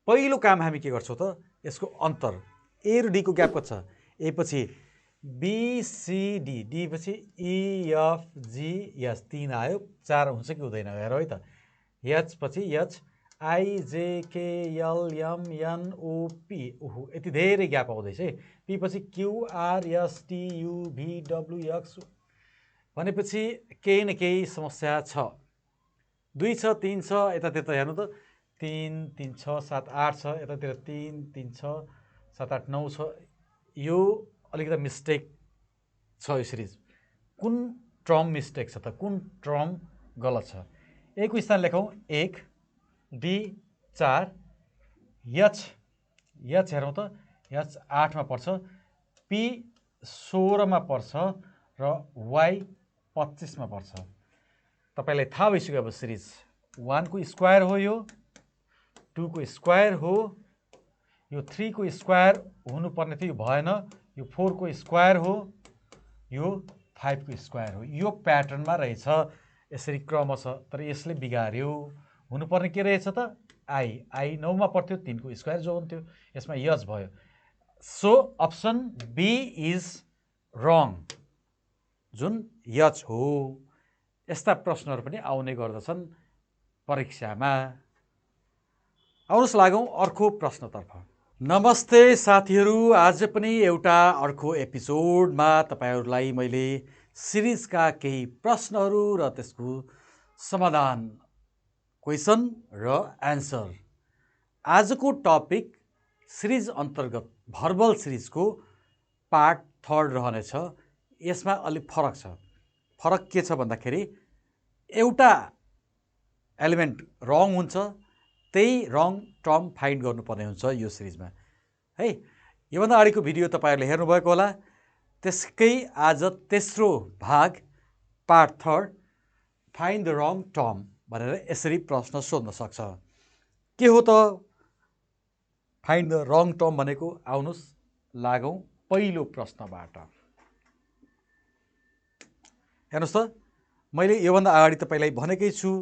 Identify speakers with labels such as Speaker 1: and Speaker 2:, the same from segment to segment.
Speaker 1: पहिलो काम हामी के गर्छौँ त यसको अन्तर ए र डी को ग्याप कति छ ए पछि BCD डी पछि EFGH 3 आयो 4 हुन्छ कि हुँदैन हेर है त H पछि H IJKLMNOP ओहो यति धेरै ग्याप आउँदैछ है P पछि QRSTUVWX भनेपछि केही न केही समस्या छ 2 छ 3 छ यतातिर हेर्नु त 3 3 6 7 8 छ यतातिर 3 3 6 7 8 9 छ यो अलिकति मिस्टेक छ यो सिरिज कुन टर्म मिस्टेक छ त कुन टर्म गलत छ ए को स्थान लेखौँ 1 डी 4 H हेरौँ त H 8 मा पर्छ P 16 मा पर्छ र Y 25 मा पर्छ तपाईलाई थाहा भइसक्यो अब सिरिज 1 को स्क्वायर हो यो 2 को स्क्वायर हो यो 3 को स्क्वायर हुनुपर्ने थियो यो भएन यो 4 को स्क्वायर हो यो 5 को स्क्वायर हो यो प्याटर्नमा रहेछ यसरी क्रमशः तर यसले बिगार्यो हुनुपर्ने के रहेछ त आई 9 मा पर्थ्यो 3 को स्क्वायर जो हुन्थ्यो यसमा यच भयो so option B is wrong जुन यच हो यस्ता प्रश्नहरू पनि आउने गर्दछन् परीक्षामा आउनुहोस् लागौँ अर्को प्रश्नतर्फ नमस्ते साथीहरू आज पनि एउटा अर्को एपिसोडमा तपाईहरूलाई मैले सिरिजका केही प्रश्नहरू र त्यसको समाधान क्वेसन र एन्सर आजको टपिक सिरिज अन्तर्गत भर्बल सिरिजको पार्ट 3 रहनेछ यसमा अलि फरक छ फरक के छ भन्दाखेरि एउटा एलिमेन्ट रङ हुन्छ त्यही रङ टर्म फाइन्ड गर्नुपर्ने हुन्छ यो सिरिजमा है योभन्दा अगाडिको भिडियो तपाईहरुले हेर्नुभएको होला त्यसकै आज तेस्रो भाग part 3 find the wrong term भनेर यसरी प्रश्न सोध्न सक्छ के हो त फाइन्ड द रङ टर्म भनेको आउनुस् लागौं पहिलो प्रश्नबाट हेर्नुस् त मैले योभन्दा अगाडि तपाईलाई भनेकै छु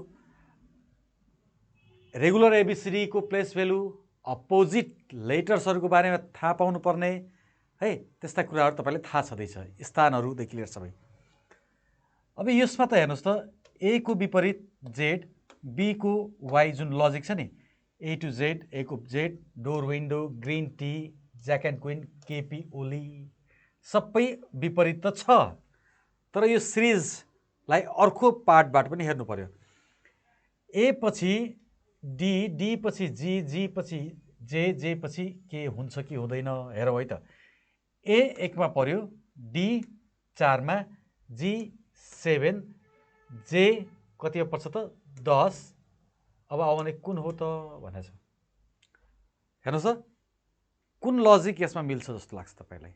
Speaker 1: रेगुलर एबीसीडी को प्लेस भ्यालु अपोजिट लेटर्सहरुको बारेमा थाहा पाउनु पर्ने है त्यस्ता कुराहरु तपाईलाई थाहा छदैछ स्थानहरुदेखि लिएर सबै अब यसमा त हेर्नुस् त ए को विपरीत जेड बी को वाई जुन लजिक छ नि ए टु जेड ए को Z door window green tea jack and queen KP Oli सबै विपरीत त छ तर यो सिरिजलाई अर्को पार्टबाट पनि हेर्नु पर्यो ए पछि डी डी पछि जी जी पछि जे जे पछि के हुन्छ कि हुँदैन हेरौँ है त ए 1 मा पर्यो डी 4 मा जी 7 जे कति पर्छ त 10 अब आउने कुन हो त भनेछ हेर्नुस् त कुन लजिक यसमा मिल्छ जस्तो लाग्छ तपाईलाई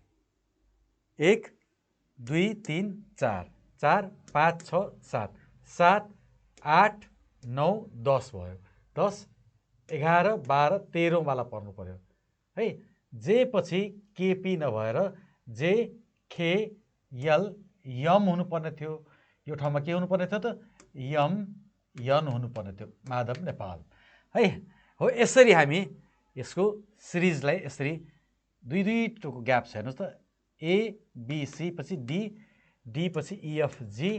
Speaker 1: 1 2 3 4 4 5 6 7 7 8 9 10 भयो 10 11 12 13 वाला पर्नु पर्यो है जे पछि केपी नभएर जे खे यल यम हुनुपर्ने थियो यो ठाउँमा के हुनुपर्ने थियो त यम यन हुनुपर्ने थियो माधव नेपाल है हो यसरी हामी यसको सिरिजलाई यसरी दुई दुई टोको ग्याप छ हेर्नुस् त ए बी सी पछि डी डी पछि इएफ जी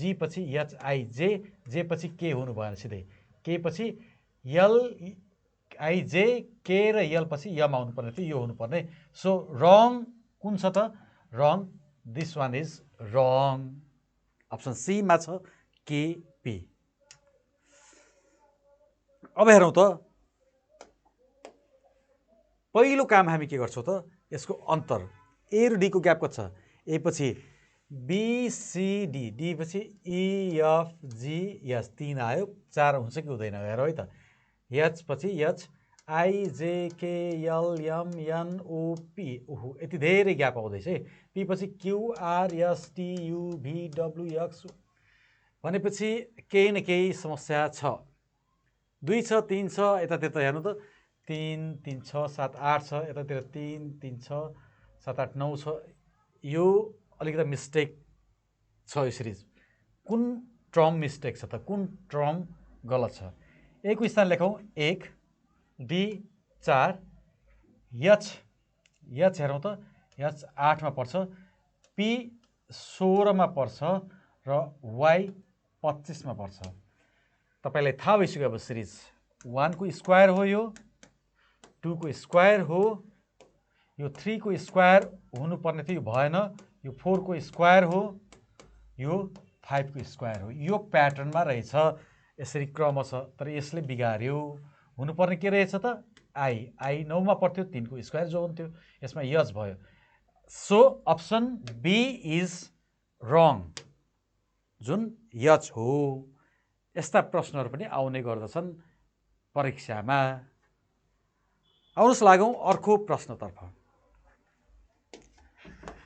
Speaker 1: जी पछि एच आई जे जे पछि के हुनु भएन सिधै के पछि यल आई जे के र यल पछि यम आउनु पर्ने थियो यो हुनु पर्ने सो रङ कुन छ त रङ दिस वान इज रङ अप्सन सी मा छ केपी अब हेरौँ त पहिलो काम हामी के गर्छौँ त यसको अन्तर ए र डी को ग्याप कति छ ए पछि बीसीडी डी पछि EFGH 3 आयो 4 हुन्छ कि हुँदैन हेर है त एच पछि एच IJKLMNOP ओहो यति धेरै ग्याप आउँदैछ है पी पछि QRSTUVWX भनेपछि केही न केही समस्या छ 2 छ 3 छ यतातिर हेर्नु त 3 3 6 7 8 छ यतातिर 3 3 6 7 8 9 छ यो अलिकति मिस्टेक छ यो सिरिज कुन टर्म मिस्टेक छ त कुन टर्म गलत छ ए को स्थान लेखौँ 1 डी 4 एच हेरौँ त एच 8 मा पर्छ पी 16 मा पर्छ र वाई 25 मा पर्छ तपाईलाई थाहा भइसक्यो अब सिरिज 1 को स्क्वायर हो यो 2 को स्क्वायर हो यो 3 को स्क्वायर हुनुपर्ने थियो यो भएन यो 4 को स्क्वायर हो यो 5 को स्क्वायर हो यो प्याटर्नमा रहेछ यसरी क्रम छ तर यसले बिगार्यो हुनुपर्ने के रहेछ त आई 9 मा पर्थ्यो 3 को स्क्वायर जो हुन्थ्यो यसमा यच भयो so option B is wrong जुन यच हो यस्ता प्रश्नहरू पनि आउने गर्दछन् परीक्षामा आउनुस् लागौं अर्को प्रश्नतर्फ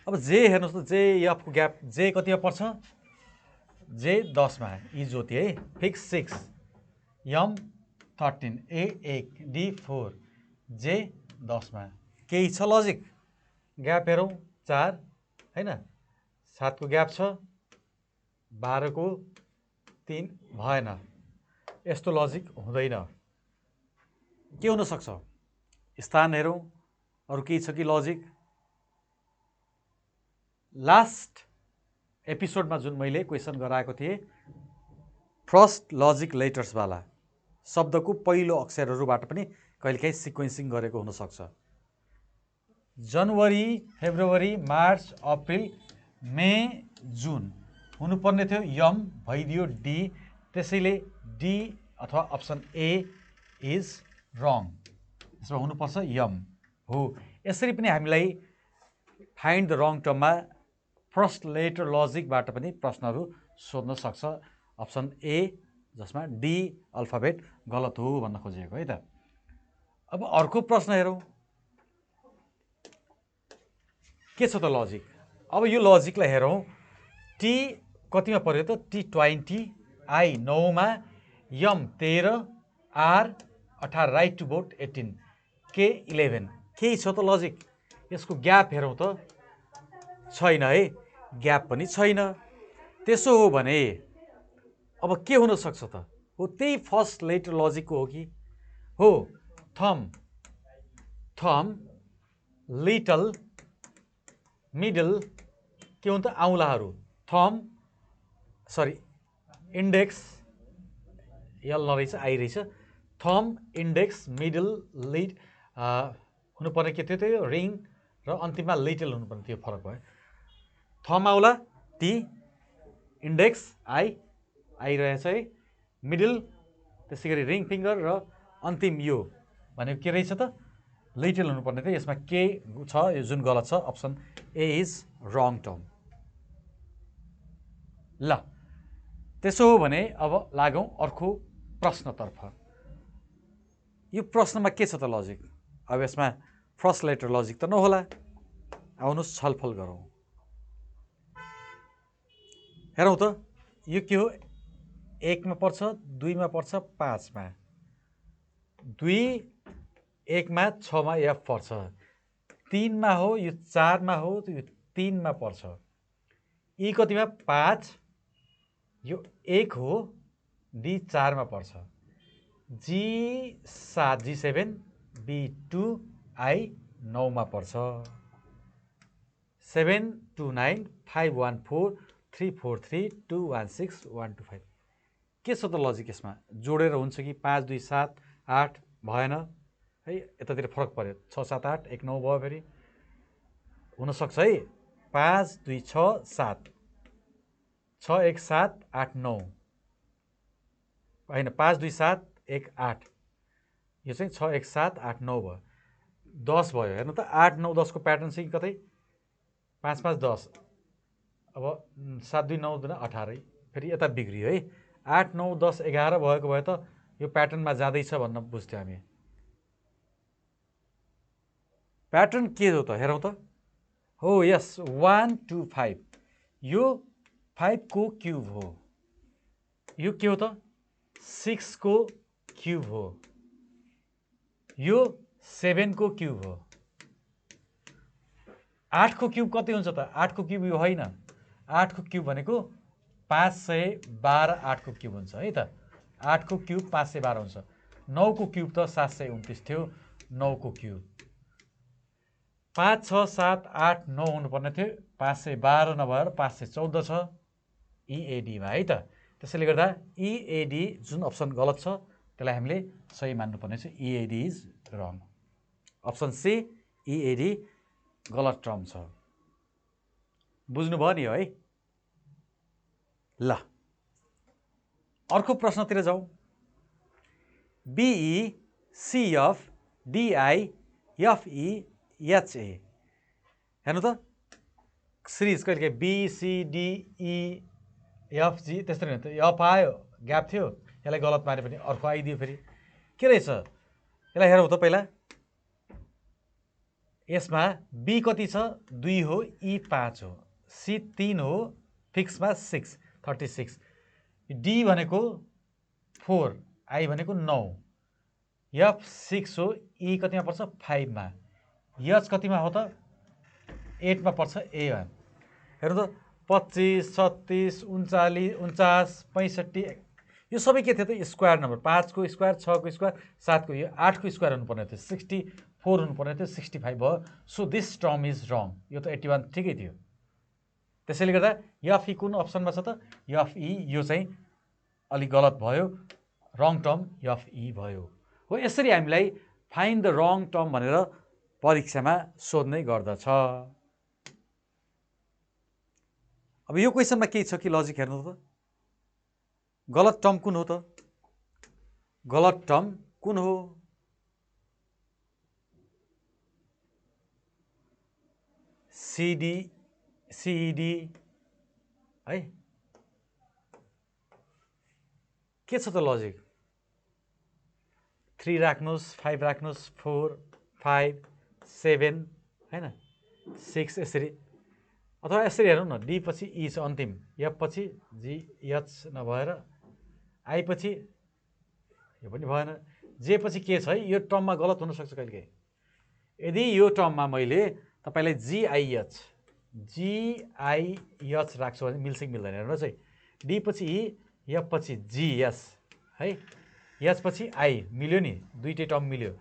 Speaker 1: अब जे हेर्नुस् त जे एफ को ग्याप जे कतिमा पर्छ जे 10 मा ई ज्योति है फिक्स 6 एम 13 ए 1 डी 4 जे 10 मा केही छ लजिक ग्याप हेरौँ 4 हैन 7 को ग्याप छ 12 को 3 भएन यस्तो लजिक हुँदैन के हुन सक्छ स्थान हेरौँ अरु केही छ कि लजिक लास्ट एपिसोडमा जुन मैले क्वेसन गराएको थिएँ फर्स्ट लजिक लेटर्स वाला शब्दको पहिलो अक्षरहरूबाट पनि कहिलेकाहीँ सिक्वेन्सिङ गरेको हुन सक्छ जनवरी फेब्रुअरी मार्च अप्रिल मे जुन हुनुपर्ने थियो यम भइदियो डी त्यसैले डी अथवा अप्सन ए इज रङ यसमा हुनुपर्छ यम हो यसरी पनि हामीलाई फाइन्ड द रङ टर्ममा फर्स्ट लेटर लजिकबाट पनि प्रश्नहरू सोध्न सक्छ अप्सन ए जसमा डी अल्फाबेट गलत हो भन्न खोजेको है त अब अर्को प्रश्न हेरौँ के छ त लजिक अब यो लजिकलाई हेरौँ टी कतिमा पर्यो त टी 20 आई 9 मा यम 13 आर 18 राइट टु भोट 18 के 11 केही छ त लजिक यसको ग्याप हेरौँ त छैन है ग्याप पनि छैन त्यसो हो भने अब के हुन सक्छ त हो त्यही फर्स्ट लेटर लजिकको हो कि हो थम लिटल मिडल के हुन् त औँलाहरू थम सरी इन्डेक्स यल नरहेछ आई रहेछ थम इन्डेक्स मिडल लिड हुनुपर्ने के थियो त्यो रिङ र अन्तिममा लिटल हुनुपर्ने थियो फरक भयो थम औँला टी इन्डेक्स आई रहेछ है मिडल त्यसै गरी रिङ फिङ्गर र अन्तिम यो भनेको के रहेछ त लिटल हुनुपर्ने थियो यसमा के छ यो जुन गलत छ option A is wrong term ल त्यसो हो भने अब लागौँ अर्को प्रश्नतर्फ यो प्रश्नमा के छ त लजिक अब यसमा फर्स्ट लेटर लजिक त नहोला आउनुहोस् छलफल गरौँ हेरौँ त यो के हो 1 मा पर्छ 2 मा पर्छ 5 मा 2 1 मा 6 मा एफ पर्छ 3 मा हो यो 4 मा हो यो 3 मा पर्छ ई कतिमा 5 यो 1 हो डी 4 मा पर्छ जी 7 जी 7 बी 2 आई 9 मा पर्छ 7 2 9 5 1 4 3 4 3 2 1 6 1 2 5 के छ त लजिक यसमा जोडेर हुन्छ कि 5 2 7 8 भएन है यतातिर फरक पर्यो 6 7 8 1 9 भयो फेरि हुनसक्छ है 5 2 6 7 6 1 7 8 9 होइन 5 2 7 1 8 यो चाहिँ 6 1 7 8 9 भयो 10 भयो हेर्नु त 8 9 10 को प्याटर्न चाहिँ कतै 5 5 10 अब 7 2 9 2 18 फेरि यता बिग्रियो है 8 9 10 11 भएको भए त यो प्याटर्नमा जाँदैछ भन्न बुझ्थ्यो हामी प्याटर्न के हो त हेरौँ त हो यस 1 2 5 यो 5 को क्युब हो यो के हो त 6 को क्युब हो यो 7 को क्युब हो 8 को क्युब कति हुन्छ त 8 को क्युब यो होइन 8 को क्युब भनेको 512 8 को क्युब हुन्छ है त 8 को क्युब 512 हुन्छ 9 को क्युब त 729 थियो 9 को क्युब 5 6 7 8 9 हुनुपर्ने थियो 512 नभएर 514 छ इएडीमा है त। त्यसैले गर्दा इएडी जुन अप्सन गलत छ त्यसलाई हामीले सही मान्नुपर्ने छ। इएडी इज रङ। अप्सन सी इएडी गलत टर्म छ। बुझ्नुभयो नि है। ल अर्को प्रश्नतिर जाउँ। बिई सिएफ डिआई एफई हेर्नु त सिरिज कहिले बिसिडिई एफजी त्यस्तै हुन्थ्यो। एफ आयो ग्याप थियो यसलाई गलत मारे पनि अर्को आइदियो फेरि के रहेछ यसलाई हेरौँ त पहिला। यसमा बी कति छ 2 हो ई 5 हो सी 3 हो फिक्समा 6 36 डी भनेको 4 आई भनेको 9 एफ 6 हो ई कतिमा पर्छ 5 मा एच कतिमा हो त 8 मा पर्छ एमा। हेर्नु त 25 36 39 49 65 यो सबै के थियो त स्क्वायर नम्बर 5 को स्क्वायर 6 को स्क्वायर 7 को यो 8 को स्क्वायर हुनुपर्ने थियो 64 हुनुपर्ने थियो 65 भयो। सो दिस टर्म इज रङ। यो त 81 ठिकै थियो। त्यसैले गर्दा एफई कुन अप्सनमा छ त एफई यो चाहिँ अलि गलत भयो रङ टर्म एफई भयो। हो यसरी हामीलाई फाइन्ड द रङ टर्म भनेर परीक्षामा सोध्नै गर्दछ। अब यो क्वेसनमा के छ कि लजिक हेर्नु त गलत टर्म कुन हो त गलत टर्म कुन हो सिडी सिडी है के छ त लजिक 3 राख्नुस् 5 राख्नुस् 4 5 7 हैन 6 यसरी अथवा यसरी हेरौँ न डी पछि ई छ अन्तिम एफ पछि जी एच नभएर आई पछि यो पनि भएन जे पछि के छ है यो टर्ममा गलत हुनसक्छ कहिलेकाहीँ। यदि यो टर्ममा मैले तपाईँलाई जिआइएच राख्छु भने मिल्छ कि मिल्दैन हेर्नुहोस् है। डी पछि ई एफ पछि जिएस है एच पछि आई मिल्यो नि दुईटै टर्म मिल्यो।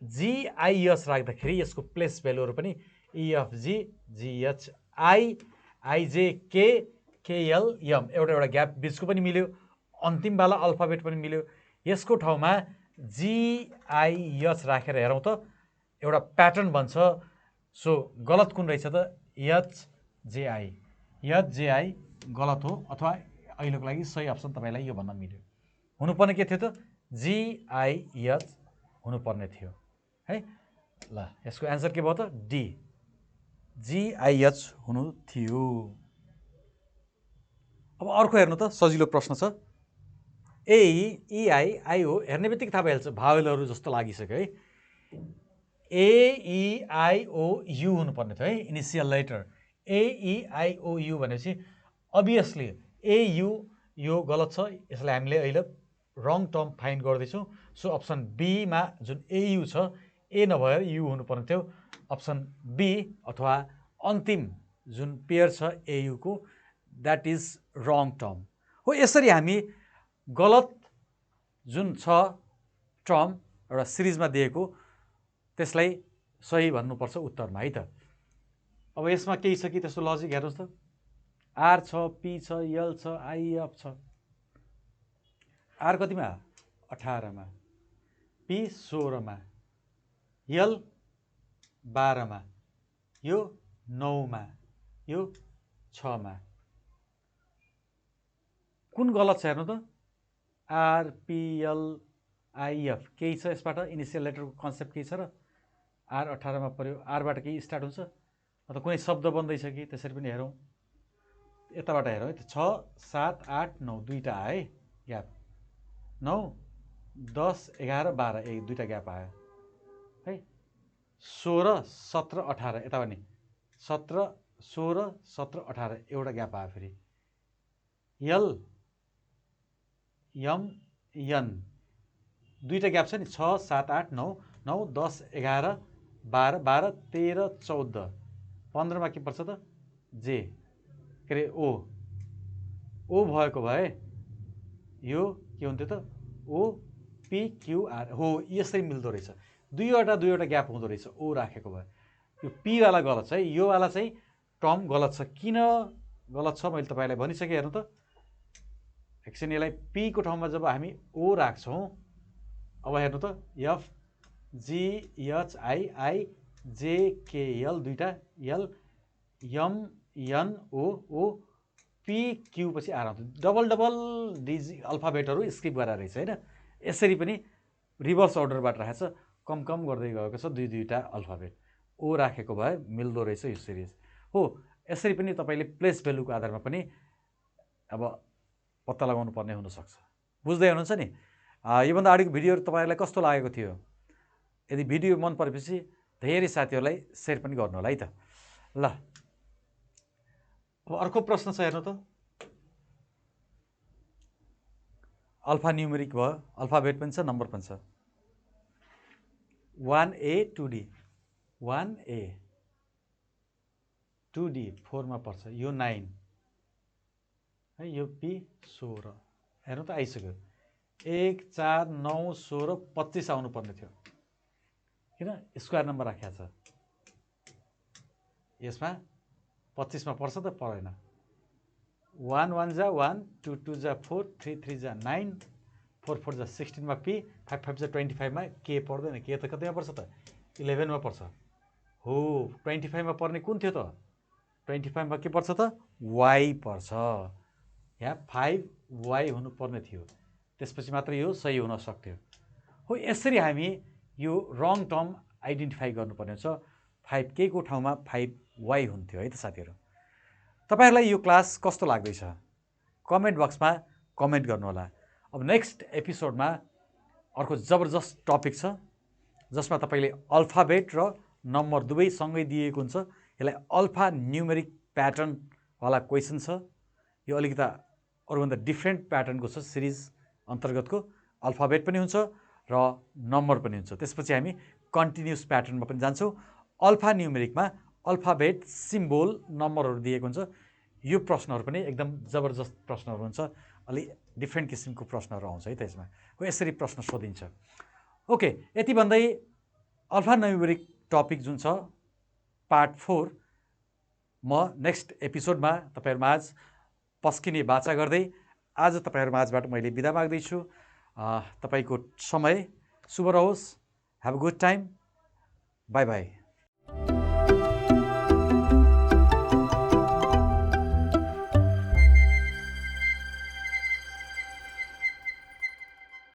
Speaker 1: जिआइएस राख्दाखेरि यसको प्लेस भ्यालुहरू पनि इएफजी जिएच आई आइजेके केएलएम एउटा ग्याप बिचको पनि मिल्यो अन्तिमवाला अल्फाबेट पनि मिल्यो। यसको ठाउँमा जिआइएच राखेर हेरौँ त एउटा प्याटर्न बन्छ। सो गलत कुन रहेछ त एचजेआई गलत हो अथवा अहिलेको लागि सही अप्सन तपाईँलाई यो भन्न मिल्यो। हुनुपर्ने के थियो त जिआइएच हुनुपर्ने थियो है। ल यसको एन्सर के भयो त डी जिआइएच हुनु थियो। अब अर्को हेर्नु त सजिलो प्रश्न छ। एइआइआइओ हेर्ने बित्तिकै थाहा भइहाल्छ भावेलहरू जस्तो लागिसक्यो है। एइआइओयु हुनुपर्ने थियो है इनिसियल लेटर। एइआइओयु भनेपछि अभियसली एयु यो गलत छ यसलाई हामीले अहिले रङ टर्म फाइन्ड गर्दैछौँ। सो अप्सन बीमा जुन एयु छ ए नभएर यु हुनुपर्ने थियो अप्सन बी अथवा अन्तिम जुन पेयर छ एयुको द्याट इज रङ टर्म हो। यसरी हामी गलत जुन छ टर्म एउटा सिरिजमा दिएको त्यसलाई सही भन्नुपर्छ उत्तरमा है त। अब यसमा केही छ कि त्यस्तो लजिक हेर्नुहोस् त आर छ पी छ यल छ आइएफ छ। आर कतिमा 18 मा पी 16 मा यल 12 मा यो 9 मा यो 6 मा कुन गलत छ हेर्नु त आर पी यल आइएफ केही छ यसबाट इनिसियल लेटरको कन्सेप्ट केही छ र आर 18 मा पर्यो आरबाट केही स्टार्ट हुन्छ अथवा कुनै शब्द बन्दैछ कि त्यसरी पनि हेरौँ। यताबाट हेरौँ है 6 7 8 9 दुईटा आए ग्याप 9 10 11 12 एक दुईटा ग्याप आयो है। 16 17 18 यता पनि 17 16 17 18 एउटा ग्याप आयो फेरि यल यम यन दुईटा ग्याप छ नि 6 7 8 9 9 10 11 12 12 13 14 15 मा के पर्छ त जे के अरे ओ भएको भए यो के हुन्थ्यो त ओ पी क्यू आर हो यसरी मिल्दो रहेछ। दुईवटा ग्याप हुँदो रहेछ ओ राखेको भए। यो पीवाला गलत छ है, योवाला चाहिँ टर्म गलत छ। किन गलत छ मैले तपाईँलाई भनिसकेँ। हेर्नु त, एकछिन यसलाई पीको ठाउँमा जब हामी ओ राख्छौँ, अब हेर्नु त FGHIIJKL दुईवटा यल MNO PQ पछि आएर आउँछ। डबल अल्फाबेटहरू स्किप गरेर रहेछ होइन। यसरी पनि रिभर्स अर्डरबाट राखेको छ, कम गर्दै गएको छ दुईवटा अल्फाबेट। ओ राखेको भए मिल्दो रहेछ यो सिरिज हो। यसरी पनि तपाईँले प्लेस भ्यालुको आधारमा पनि अब पत्ता लगाउनु पर्ने हुनसक्छ। बुझ्दै हुनुहुन्छ नि। योभन्दा अगाडिको भिडियोहरू तपाईँहरूलाई कस्तो लागेको थियो? यदि भिडियो मन परेपछि धेरै साथीहरूलाई सेयर पनि गर्नु होला है त। ल अब अर्को प्रश्न छ, हेर्नु त। अल्फा न्युमेरिक भयो, अल्फाबेट पनि छ, नम्बर पनि छ। 1A 2D 1A 2D 4 मा पर्छ, यो 9 है, यो P 16। हेर्नु त आइसक्यो। 1 4 9 16 25 आउनु पर्ने थियो, किन स्क्वायर नम्बर राखेको छ। यसमा 25 मा पर्छ त परेन। 1 1 जा 1 2 2 जा 4 3 3 जा 9 4 4 जा 16 मा P 5 5 जा 25 मा के पर्दैन। के त कतिमा पर्छ त? 11 मा पर्छ हो। 25 मा पर्ने कुन थियो त? 25 मा के पर्छ त? Y पर्छ। यहाँ 5Y हुनुपर्ने थियो, त्यसपछि मात्र यो सही हुन सक्थ्यो हो। यसरी हामी यो रङ टर्म आइडेन्टिफाई गर्नुपर्ने हुन्छ। 5 के को ठाउँमा 5Y हुन्थ्यो है त साथीहरू। तपाईँहरूलाई यो क्लास कस्तो लाग्दैछ कमेन्ट बक्समा कमेन्ट गर्नुहोला। अब नेक्स्ट एपिसोडमा अर्को जबरजस्त टपिक छ, जसमा तपाईँले अल्फाबेट र नम्बर दुवै सँगै दिएको हुन्छ। यसलाई अल्फा न्युमेरिक प्याटर्नवाला क्वेसन छ। यो अलिकति अरूभन्दा डिफ्रेन्ट प्याटर्नको छ। सिरिज अन्तर्गतको अल्फाबेट पनि हुन्छ र नम्बर पनि हुन्छ। त्यसपछि हामी कन्टिन्युस प्याटर्नमा पनि जान्छौँ। अल्फा न्युमेरिकमा अल्फाबेट, सिम्बोल, नम्बरहरू दिएको हुन्छ। यो प्रश्नहरू पनि एकदम जबरजस्त प्रश्नहरू हुन्छ। अलि डिफ्रेन्ट किसिमको प्रश्नहरू आउँछ है त यसमा हो। यसरी प्रश्न सोधिन्छ। ओके, यति भन्दै अल्फा न्युमेरिक टपिक जुन छ पार्ट 4 म नेक्स्ट एपिसोडमा तपाईँहरूमाझ पस्किने बाचा गर्दै आज तपाईँहरूमाझबाट मैले बिदा माग्दैछु। तपाईँको समय शुभ रहोस्। Have a good time. By by.